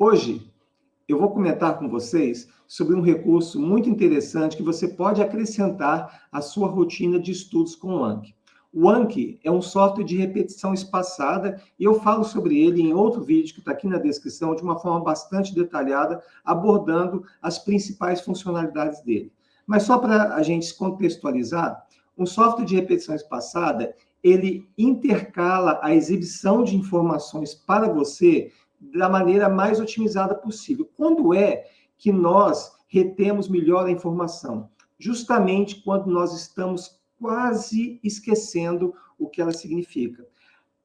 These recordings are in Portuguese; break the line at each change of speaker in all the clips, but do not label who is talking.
Hoje, eu vou comentar com vocês sobre um recurso muito interessante que você pode acrescentar à sua rotina de estudos com o Anki. O Anki é um software de repetição espaçada e eu falo sobre ele em outro vídeo que está aqui na descrição de uma forma bastante detalhada, abordando as principais funcionalidades dele. Mas só para a gente se contextualizar, um software de repetição espaçada, ele intercala a exibição de informações para você da maneira mais otimizada possível. Quando é que nós retemos melhor a informação? Justamente quando nós estamos quase esquecendo o que ela significa.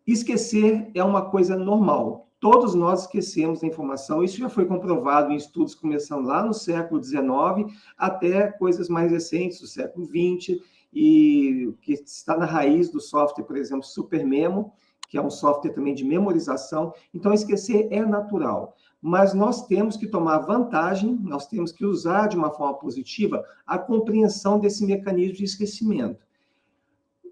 Esquecer é uma coisa normal. Todos nós esquecemos a informação. Isso já foi comprovado em estudos começando lá no século XIX até coisas mais recentes, do século XX, e que está na raiz do software, por exemplo, SuperMemo, que é um software também de memorização. Então, esquecer é natural. Mas nós temos que tomar vantagem, nós temos que usar de uma forma positiva a compreensão desse mecanismo de esquecimento.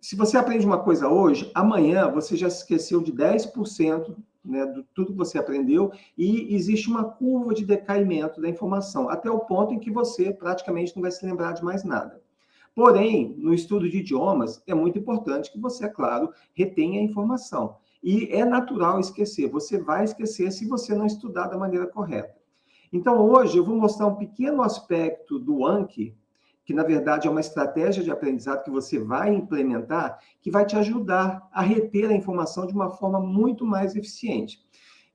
Se você aprende uma coisa hoje, amanhã você já esqueceu de 10%, né, de tudo que você aprendeu, e existe uma curva de decaimento da informação, até o ponto em que você praticamente não vai se lembrar de mais nada. Porém, no estudo de idiomas, é muito importante que você, é claro, retenha a informação. E é natural esquecer. Você vai esquecer se você não estudar da maneira correta. Então, hoje, eu vou mostrar um pequeno aspecto do Anki, que, na verdade, é uma estratégia de aprendizado que você vai implementar, que vai te ajudar a reter a informação de uma forma muito mais eficiente.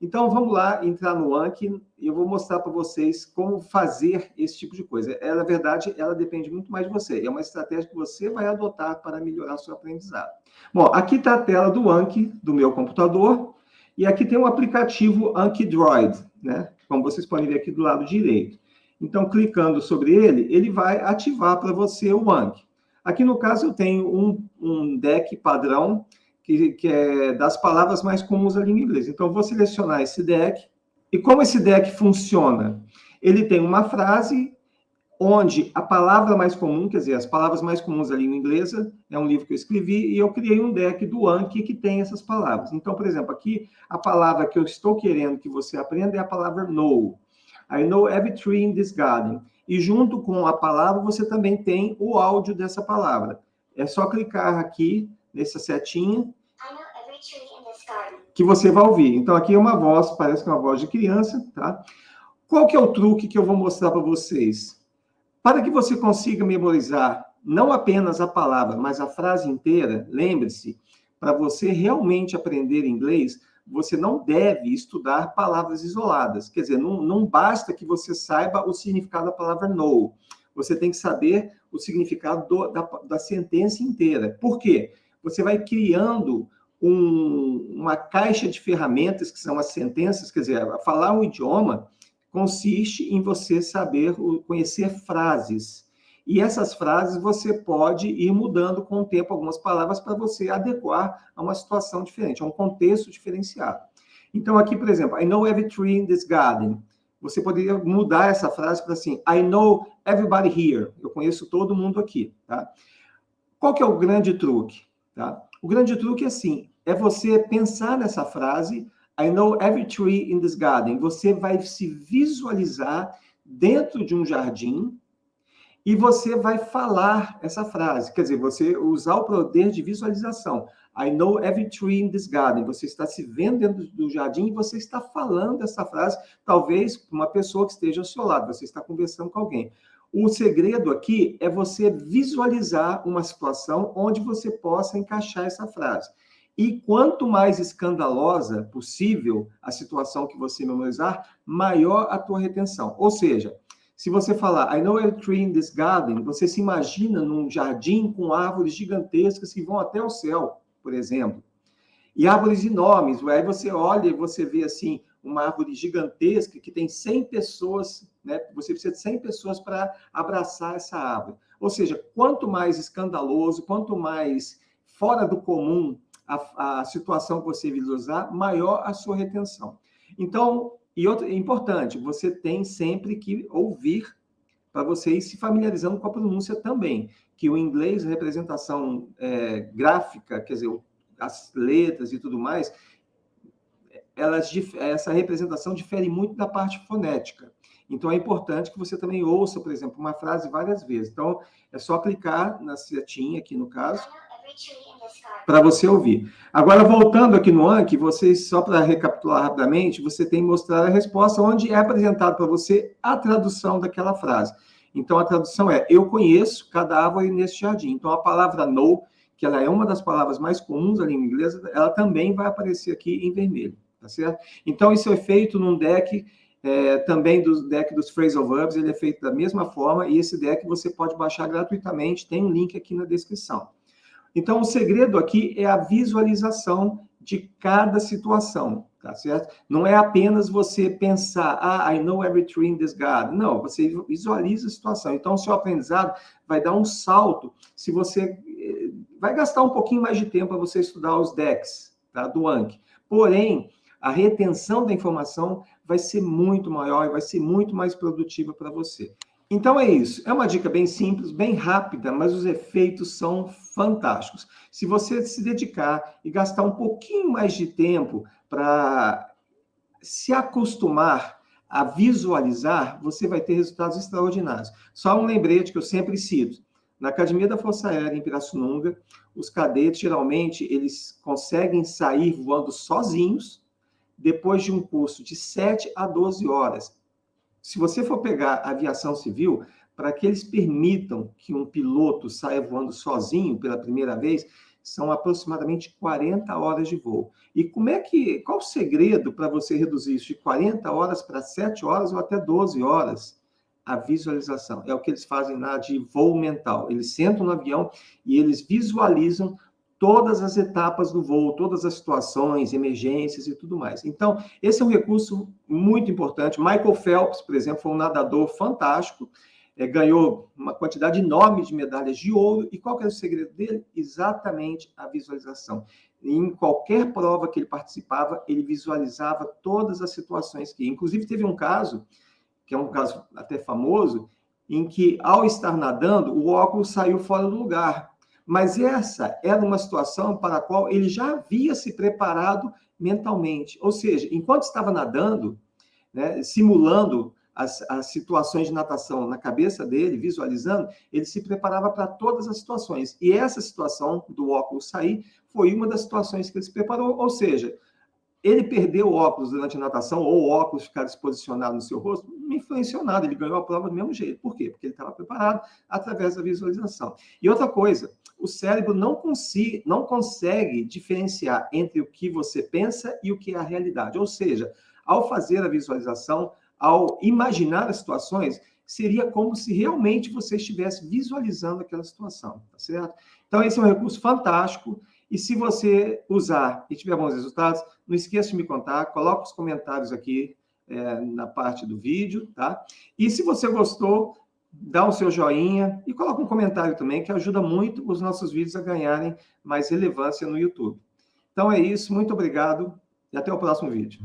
Então, vamos lá, entrar no Anki, e eu vou mostrar para vocês como fazer esse tipo de coisa. Na verdade, ela depende muito mais de você. É uma estratégia que você vai adotar para melhorar seu aprendizado. Bom, aqui está a tela do Anki, do meu computador, e aqui tem o aplicativo Anki Droid, né? Como vocês podem ver aqui do lado direito. Então, clicando sobre ele, ele vai ativar para você o Anki. Aqui, no caso, eu tenho um deck padrão, que é das palavras mais comuns da língua inglesa. Então, eu vou selecionar esse deck. E como esse deck funciona? Ele tem uma frase onde a palavra mais comum, quer dizer, as palavras mais comuns da língua inglesa, é um livro que eu escrevi, e eu criei um deck do Anki que tem essas palavras. Então, por exemplo, aqui, a palavra que eu estou querendo que você aprenda é a palavra know. I know every tree in this garden. E junto com a palavra, você também tem o áudio dessa palavra. É só clicar aqui nessa setinha que você vai ouvir. Então, aqui é uma voz, parece que é uma voz de criança, tá? Qual que é o truque que eu vou mostrar para vocês? Para que você consiga memorizar não apenas a palavra, mas a frase inteira, lembre-se, para você realmente aprender inglês, você não deve estudar palavras isoladas. Quer dizer, não basta que você saiba o significado da palavra know. Você tem que saber o significado da sentença inteira. Por quê? Você vai criando uma caixa de ferramentas, que são as sentenças, quer dizer, falar um idioma consiste em você saber conhecer frases. E essas frases você pode ir mudando com o tempo algumas palavras para você adequar a uma situação diferente, a um contexto diferenciado. Então, aqui, por exemplo, I know every tree in this garden. Você poderia mudar essa frase para assim, I know everybody here. Eu conheço todo mundo aqui, tá? Qual que é o grande truque? Tá? O grande truque é assim, é você pensar nessa frase, I know every tree in this garden. Você vai se visualizar dentro de um jardim e você vai falar essa frase. Quer dizer, você usar o poder de visualização. I know every tree in this garden. Você está se vendo dentro do jardim e você está falando essa frase, talvez com uma pessoa que esteja ao seu lado. Você está conversando com alguém. O segredo aqui é você visualizar uma situação onde você possa encaixar essa frase. E quanto mais escandalosa possível a situação que você memorizar, maior a tua retenção. Ou seja, se você falar, I know a tree in this garden, você se imagina num jardim com árvores gigantescas que vão até o céu, por exemplo. E árvores enormes, aí você olha e você vê assim, uma árvore gigantesca que tem 100 pessoas, né? Você precisa de 100 pessoas para abraçar essa árvore. Ou seja, quanto mais escandaloso, quanto mais fora do comum a situação que você visualizar, maior a sua retenção. Então, é importante, você tem sempre que ouvir para você ir se familiarizando com a pronúncia também, que o inglês, a representação gráfica, quer dizer, as letras e tudo mais, essa representação difere muito da parte fonética. Então, é importante que você também ouça, por exemplo, uma frase várias vezes. Então, é só clicar na setinha aqui, no caso, para você ouvir. Agora, voltando aqui no Anki, vocês, só para recapitular rapidamente, você tem que mostrar a resposta onde é apresentado para você a tradução daquela frase. Então, a tradução é: eu conheço cada árvore nesse jardim. Então, a palavra know, que ela é uma das palavras mais comuns da língua inglesa, ela também vai aparecer aqui em vermelho, tá certo? Então, isso é feito num deck, também do deck dos phrasal verbs, ele é feito da mesma forma, e esse deck você pode baixar gratuitamente, tem um link aqui na descrição. Então, o segredo aqui é a visualização de cada situação, tá certo? Não é apenas você pensar, I know every tree in this garden. Não, você visualiza a situação. Então, o seu aprendizado vai dar um salto se você vai gastar um pouquinho mais de tempo para você estudar os decks, tá, do Anki. Porém, a retenção da informação vai ser muito maior e vai ser muito mais produtiva para você. Então é isso. É uma dica bem simples, bem rápida, mas os efeitos são fantásticos. Se você se dedicar e gastar um pouquinho mais de tempo para se acostumar a visualizar, você vai ter resultados extraordinários. Só um lembrete que eu sempre cito. Na Academia da Força Aérea, em Pirassununga, os cadetes, geralmente, eles conseguem sair voando sozinhos depois de um curso de 7 a 12 horas. Se você for pegar a aviação civil, para que eles permitam que um piloto saia voando sozinho pela primeira vez, são aproximadamente 40 horas de voo. E qual o segredo para você reduzir isso de 40 horas para 7 horas ou até 12 horas? A visualização. É o que eles fazem lá de voo mental. Eles sentam no avião e eles visualizam todas as etapas do voo, todas as situações, emergências e tudo mais. Então, esse é um recurso muito importante. Michael Phelps, por exemplo, foi um nadador fantástico, ganhou uma quantidade enorme de medalhas de ouro. E qual que era o segredo dele? Exatamente a visualização. Em qualquer prova que ele participava, ele visualizava todas as situações que... Inclusive, teve um caso, que é um caso até famoso, em que, ao estar nadando, o óculos saiu fora do lugar. Mas essa era uma situação para a qual ele já havia se preparado mentalmente. Ou seja, enquanto estava nadando, né, simulando as situações de natação na cabeça dele, visualizando, ele se preparava para todas as situações. E essa situação do óculos sair foi uma das situações que ele se preparou. Ou seja, ele perdeu o óculos durante a natação, ou o óculos ficar desposicionado no seu rosto, não influenciou nada, ele ganhou a prova do mesmo jeito. Por quê? Porque ele estava preparado através da visualização. E outra coisa, o cérebro não consegue diferenciar entre o que você pensa e o que é a realidade. Ou seja, ao fazer a visualização, ao imaginar as situações, seria como se realmente você estivesse visualizando aquela situação, tá certo? Então, esse é um recurso fantástico. E se você usar e tiver bons resultados, não esqueça de me contar, coloca os comentários aqui na parte do vídeo, tá? E se você gostou, dá o seu joinha e coloca um comentário também, que ajuda muito os nossos vídeos a ganharem mais relevância no YouTube. Então é isso, muito obrigado e até o próximo vídeo.